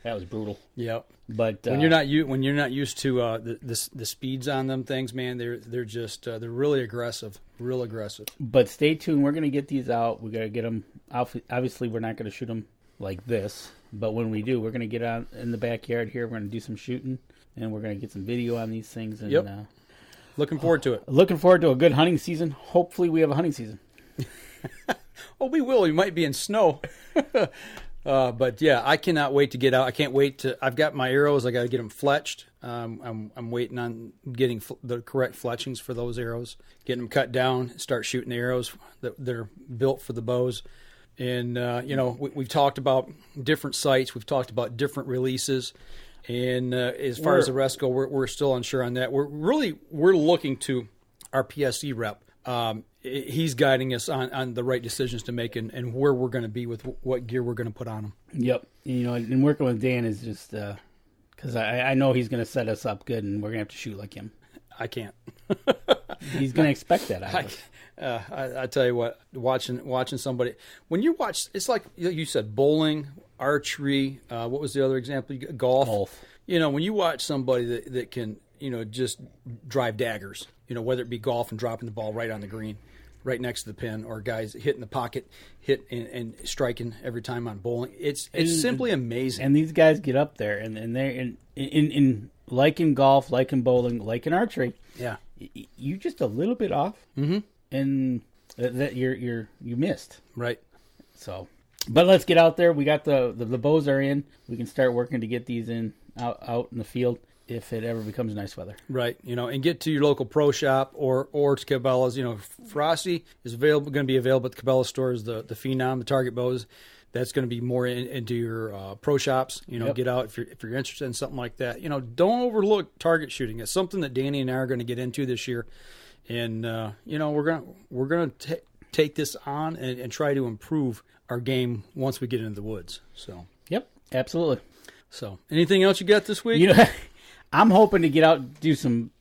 That was brutal. Yep. But when you're not used to the speeds on them things, man, they're just they're really aggressive, real aggressive. But stay tuned. We're gonna get these out. We gotta get them. Obviously, we're not gonna shoot them like this. But when we do, we're gonna get out in the backyard here. We're gonna do some shooting, and we're gonna get some video on these things. And, yep. Looking forward to it. Looking forward to a good hunting season. Hopefully, we have a hunting season. Oh, we will. We might be in snow. But yeah, I cannot wait to get out. I can't wait to. I've got my arrows. I got to get them fletched. I'm waiting on getting the correct fletchings for those arrows, getting them cut down, start shooting the arrows that are built for the bows. And we've talked about different sites. We've talked about different releases. And as far as the rest go, we're still unsure on that. We're looking to our PSE rep. He's guiding us on the right decisions to make and where we're going to be with what gear we're going to put on them. Yep. And working with Dan is just because I know he's going to set us up good, and we're going to have to shoot like him. I can't. He's going to expect that out of us. I tell you what, watching somebody when you watch, it's like you said, bowling, archery. What was the other example? Golf. When you watch somebody that can just drive daggers. Whether it be golf and dropping the ball right on the green, right next to the pin, or guys hitting the pocket, and striking every time on bowling. It's simply amazing. And these guys get up there, and they're in like in golf, like in bowling, like in archery. Yeah, you just a little bit off, and that you missed. Right. So, but let's get out there. We got the bows are in. We can start working to get these out in the field. If it ever becomes nice weather. Right, and get to your local pro shop or to Cabela's. Frosty is going to be available at the Cabela stores, the Phenom, the Target bows. That's going to be more into your pro shops. Yep. Get out if you're interested in something like that. Don't overlook target shooting. It's something that Danny and I are going to get into this year. And, we're going to take this on and try to improve our game once we get into the woods. So. Yep, absolutely. So, anything else you got this week? I'm hoping to get out and do some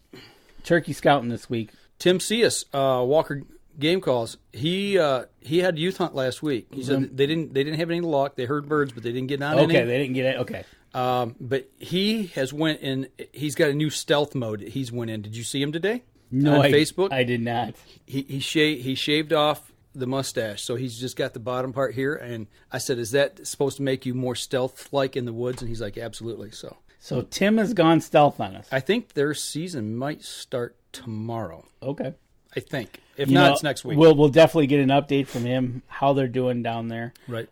turkey scouting this week. Tim Cius, Walker Game Calls. He had youth hunt last week. He said they didn't have any luck. They heard birds, but they didn't get on any. Okay, they didn't get it. Okay. But he has went in. He's got a new stealth mode. He's went in. Did you see him today? No, on Facebook. I did not. He shaved off the mustache, so he's just got the bottom part here. And I said, "Is that supposed to make you more stealth-like in the woods?" And he's like, "Absolutely." So Tim has gone stealth on us. I think their season might start tomorrow. Okay. I think. If not, it's next week. We'll definitely get an update from him, how they're doing down there. Right.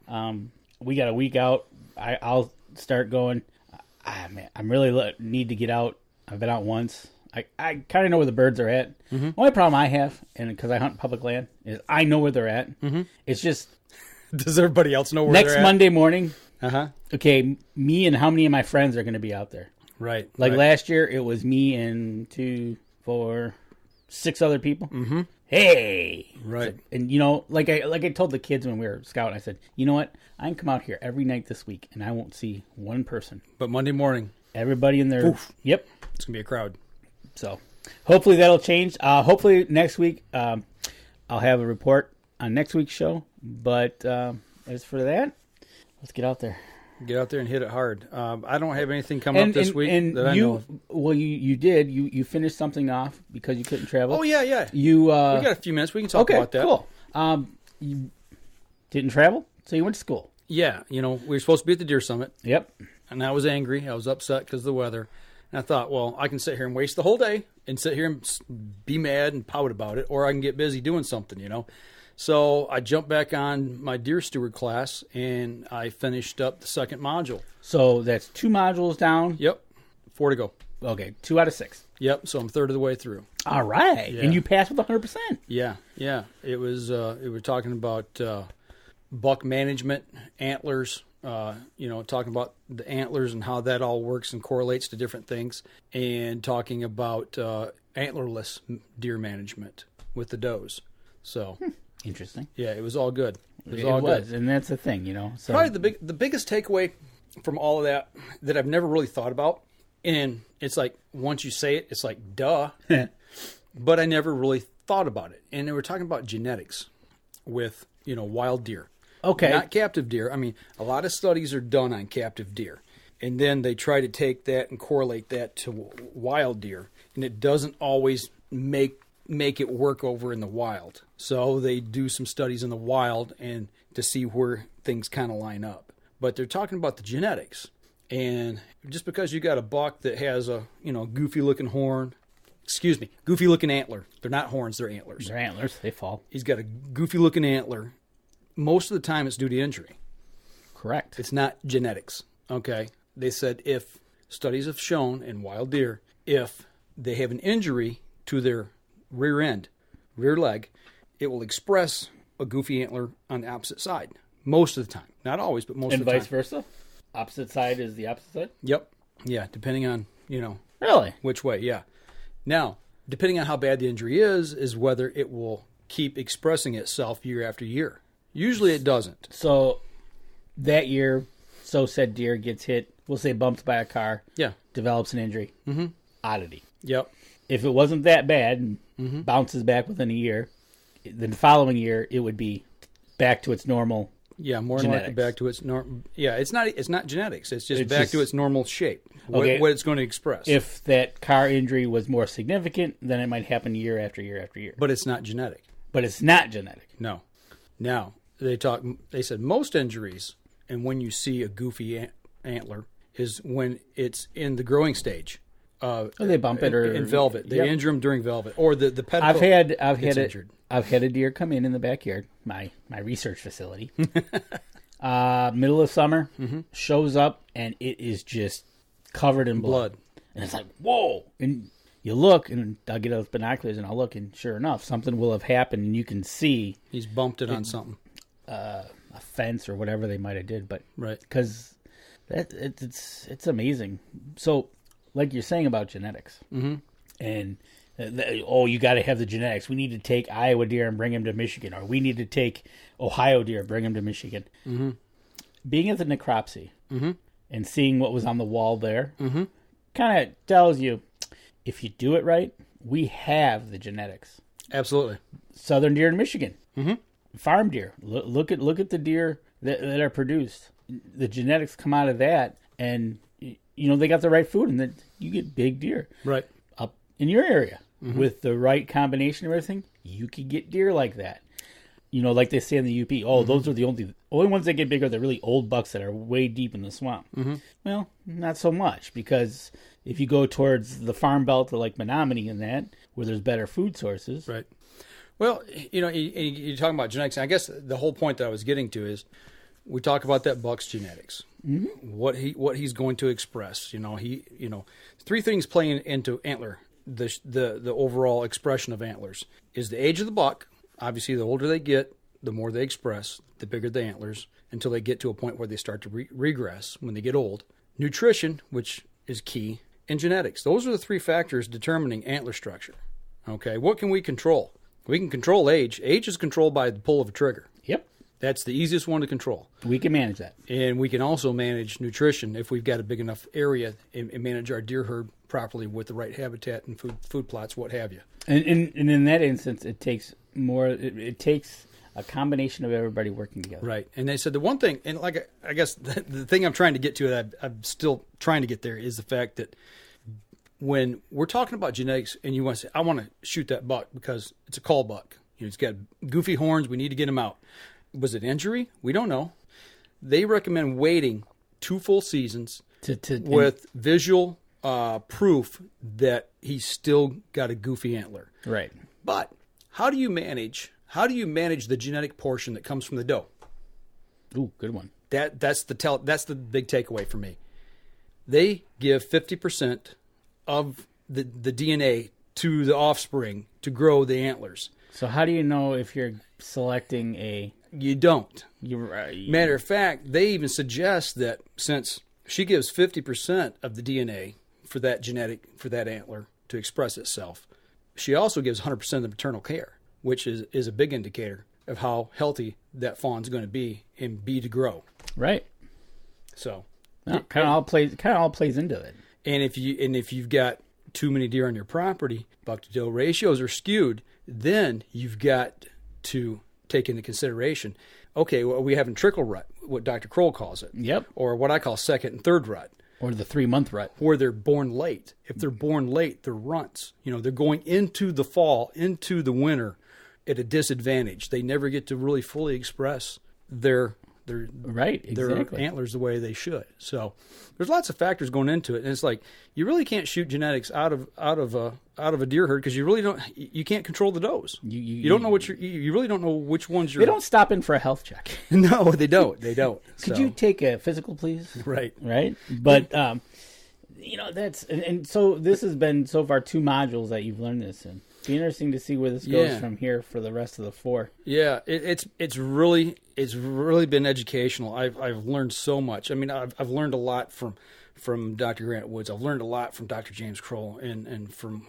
We got a week out. I'll start going. Man, I really need to get out. I've been out once. I kind of know where the birds are at. Mm-hmm. Only problem I have, and because I hunt public land, is I know where they're at. Mm-hmm. It's just... Does everybody else know where they're at? Next Monday morning... Uh-huh. Okay, me and how many of my friends are going to be out there? Right. Like last year, it was me and 2, 4, 6 other people. Mm-hmm. Hey! Right. So, and, like I told the kids when we were scouting, I said, you know what? I can come out here every night this week, and I won't see one person. But Monday morning. Everybody in there. Oof. Yep. It's going to be a crowd. So, hopefully that'll change. Hopefully next week, I'll have a report on next week's show. But as for that... Let's get out there. Get out there and hit it hard. I don't have anything coming up this week that I know of. Well, you did. You finished something off because you couldn't travel. Oh, yeah. We got a few minutes. We can talk about that. Cool. You didn't travel, so you went to school. Yeah. We were supposed to be at the Deer Summit. Yep. And I was angry. I was upset because of the weather. And I thought, well, I can sit here and waste the whole day and sit here and be mad and pout about it, or I can get busy doing something, So I jumped back on my deer steward class, and I finished up the second module. So that's 2 modules down? Yep. 4 to go. Okay, 2 out of 6. Yep, so I'm third of the way through. All right. Yeah. And you passed with 100%. Yeah. It was, we're talking about buck management, antlers, talking about the antlers and how that all works and correlates to different things, and talking about antlerless deer management with the does. So... Interesting. Yeah, it was all good. It was, and that's the thing, So probably the biggest takeaway from all of that I've never really thought about And it's like, once you say it, it's like, duh. But I never really thought about it. And they were talking about genetics with, wild deer. Okay. Not captive deer. I mean, a lot of studies are done on captive deer. And then they try to take that and correlate that to wild deer. And it doesn't always make it work over in the wild. So they do some studies in the wild and to see where things kind of line up. But they're talking about the genetics. And just because you got a buck that has a, goofy looking horn, goofy looking antler. They're not horns, they're antlers. They're antlers, they fall. He's got a goofy looking antler. Most of the time it's due to injury. Correct. It's not genetics. Okay. They said if studies have shown in wild deer, if they have an injury to their rear leg, it will express a goofy antler on the opposite side. Most of the time. Not always, but most of the time. And vice versa? Opposite side is the opposite side? Yep. Yeah, depending on, Really? which way, yeah. Now, depending on how bad the injury is whether it will keep expressing itself year after year. Usually it doesn't. So that year, said deer gets hit, we'll say bumped by a car, Yeah. develops an injury. Mm-hmm. Oddity. Yep. If it wasn't that bad and bounces back within a year, then the following year it would be back to its normal. Yeah, more than likely back to its normal. Yeah, it's not genetics. It's just back to its normal shape. Okay. What it's going to express. If that car injury was more significant, then it might happen year after year after year. But it's not genetic. But it's not genetic. No. Now they said most injuries, and when you see a goofy antler, is when it's in the growing stage. They bump it or in velvet. They injure them during velvet, or the pedicle. I've had a deer come in the backyard, my research facility. Middle of summer, shows up and it is just covered in blood. And it's like, whoa! And you look, and I'll get those binoculars and I'll look, and sure enough, something will have happened, and you can see he's bumped it on something, a fence or whatever they might have did. But right, because it's amazing. So, like you're saying about genetics, and you got to have the genetics. We need to take Iowa deer and bring him to Michigan, or we need to take Ohio deer and bring him to Michigan. Being at the necropsy and seeing what was on the wall there kind of tells you, if you do it right, we have the genetics. Absolutely. Southern deer in Michigan, farm deer. Look at the deer that are produced. The genetics come out of that, and they got the right food, and then you get big deer. Right. Up in your area with the right combination of everything, you could get deer like that. Like they say in the UP, those are the only ones that get big are the really old bucks that are way deep in the swamp. Well, not so much, because if you go towards the farm belt like Menominee and that, where there's better food sources. Right. Well, you're talking about genetics. I guess the whole point that I was getting to is we talk about that buck's genetics, what he's going to express. Three things playing into antler, the overall expression of antlers is the age of the buck. Obviously, the older they get, the more they express, the bigger the antlers, until they get to a point where they start to regress when they get old. Nutrition, which is key, and genetics. Those are the three factors determining antler structure. Okay, what can we control? We can control age. Age is controlled by the pull of a trigger. Yep. That's the easiest one to control. We can manage that. And we can also manage nutrition if we've got a big enough area and manage our deer herd properly with the right habitat and food plots, what have you. And in that instance, it takes more. It takes a combination of everybody working together. Right. And they said the one thing, and like I guess the thing I'm trying to get to, that I'm still trying to get there, is the fact that when we're talking about genetics and you want to say, I want to shoot that buck because it's a call buck. It's got goofy horns. We need to get him out. Was it injury? We don't know. They recommend waiting 2 full seasons with visual proof that he's still got a goofy antler. Right. But how do you manage the genetic portion that comes from the doe? Ooh, good one. That's the big takeaway for me. They give 50% of the DNA to the offspring to grow the antlers. So how do you know if you're selecting a... You don't. You're right. Matter of fact, they even suggest that since she gives 50% of the DNA for that antler to express itself, she also gives 100% of the maternal care, which is a big indicator of how healthy that fawn's going to be and be to grow. Right. So kind of all plays into it. And if you've got too many deer on your property, buck to doe ratios are skewed, then you've got to take into consideration, okay, well, we having trickle rut, what Dr. Kroll calls it. Yep. Or what I call second and third rut. Or the 3-month rut. Or they're born late. If they're born late, they're runts. They're going into the fall, into the winter at a disadvantage. They never get to really fully express their antlers the way they should. So there's lots of factors going into it, and it's like you really can't shoot genetics out of a deer herd because you really don't. You can't control the does. You don't know you really don't know which ones you're. They don't stop in for a health check. No, they don't. They don't. Could you take a physical, please? Right. But that's and so this has been so far 2 modules that you've learned this in. Be interesting to see where this goes from here for the rest of the 4. Yeah, it's really been educational. I've learned so much. I mean, I've learned a lot from Dr. Grant Woods. I've learned a lot from Dr. James Kroll and from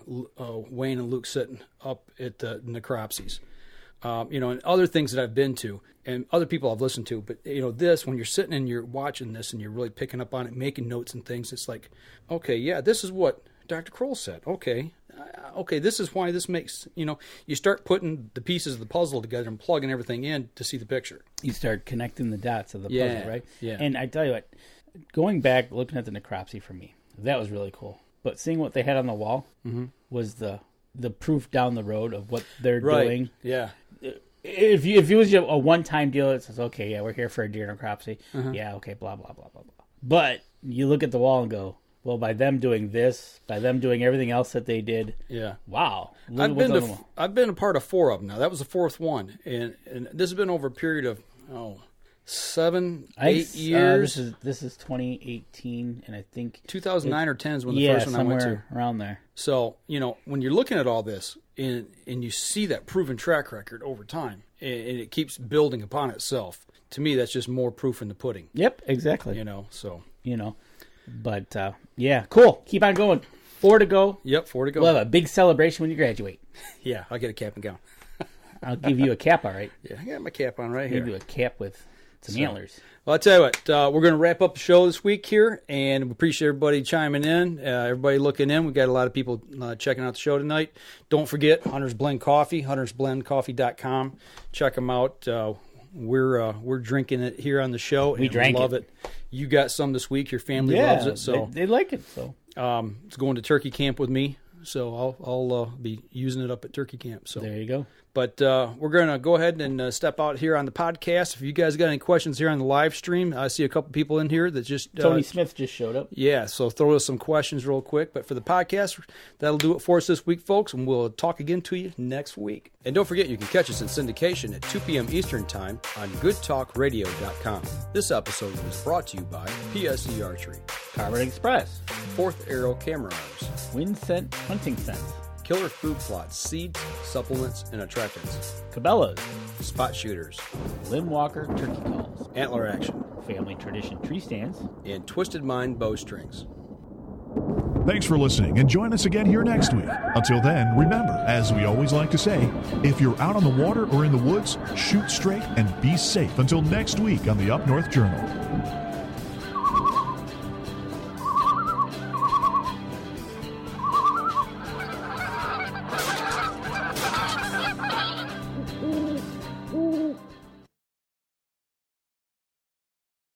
Wayne and Luke Sitton up at the Necropsies. And other things that I've been to and other people I've listened to. But this, when you're sitting and you're watching this and you're really picking up on it, making notes and things, it's like, okay, yeah, this is what Dr. Kroll said. Okay, this is why this makes, you start putting the pieces of the puzzle together and plugging everything in to see the picture. You start connecting the dots of the puzzle, right? Yeah. And I tell you what, going back, looking at the necropsy for me, that was really cool. But seeing what they had on the wall was the proof down the road of what they're doing. Yeah. If it was a one-time deal, it says, okay, yeah, we're here for a deer necropsy. Yeah, okay, blah, blah, blah, blah, blah. But you look at the wall and go, well, by them doing this, by them doing everything else that they did, wow. I've been a part of 4 of them now. That was the 4th one, and this has been over a period of 7, 8 years. This is 2018, and I think 2009 or 10 is when the first one I went to. Around there. So when you're looking at all this and you see that proven track record over time, and it keeps building upon itself. To me, that's just more proof in the pudding. Yep, exactly. But cool. Keep on going. 4 to go. Yep, 4 to go. We'll have a big celebration when you graduate. Yeah, I'll get a cap and gown. I'll give you a cap, all right? Yeah, I got my cap on right I'll here. give you a cap with some antlers. Well, I'll tell you what, we're going to wrap up the show this week here, and we appreciate everybody chiming in, everybody looking in. We've got a lot of people checking out the show tonight. Don't forget Hunter's Blend Coffee, huntersblendcoffee.com. Check them out. We're drinking it here on the show. We love it. You got some this week. Your family loves it, so they like it. So it's going to turkey camp with me. So I'll be using it up at turkey camp. So there you go. But we're going to go ahead and step out here on the podcast. If you guys got any questions here on the live stream, I see a couple people in here that just... Tony Smith just showed up. Yeah, so throw us some questions real quick. But for the podcast, that'll do it for us this week, folks, and we'll talk again to you next week. And don't forget, you can catch us in syndication at 2 p.m. Eastern Time on goodtalkradio.com. This episode was brought to you by PSE Archery, Carbon Express, 4th Arrow Camera Arms, Wind Scent Hunting Scents, Killer Food Plots, Seeds, Supplements, and Attractants, Cabela's, Spot Shooters, Limb Walker Turkey Calls, Antler Action, Family Tradition Tree Stands, and Twisted Mind Bowstrings. Thanks for listening, and join us again here next week. Until then, remember, as we always like to say, if you're out on the water or in the woods, shoot straight and be safe until next week on the Up North Journal.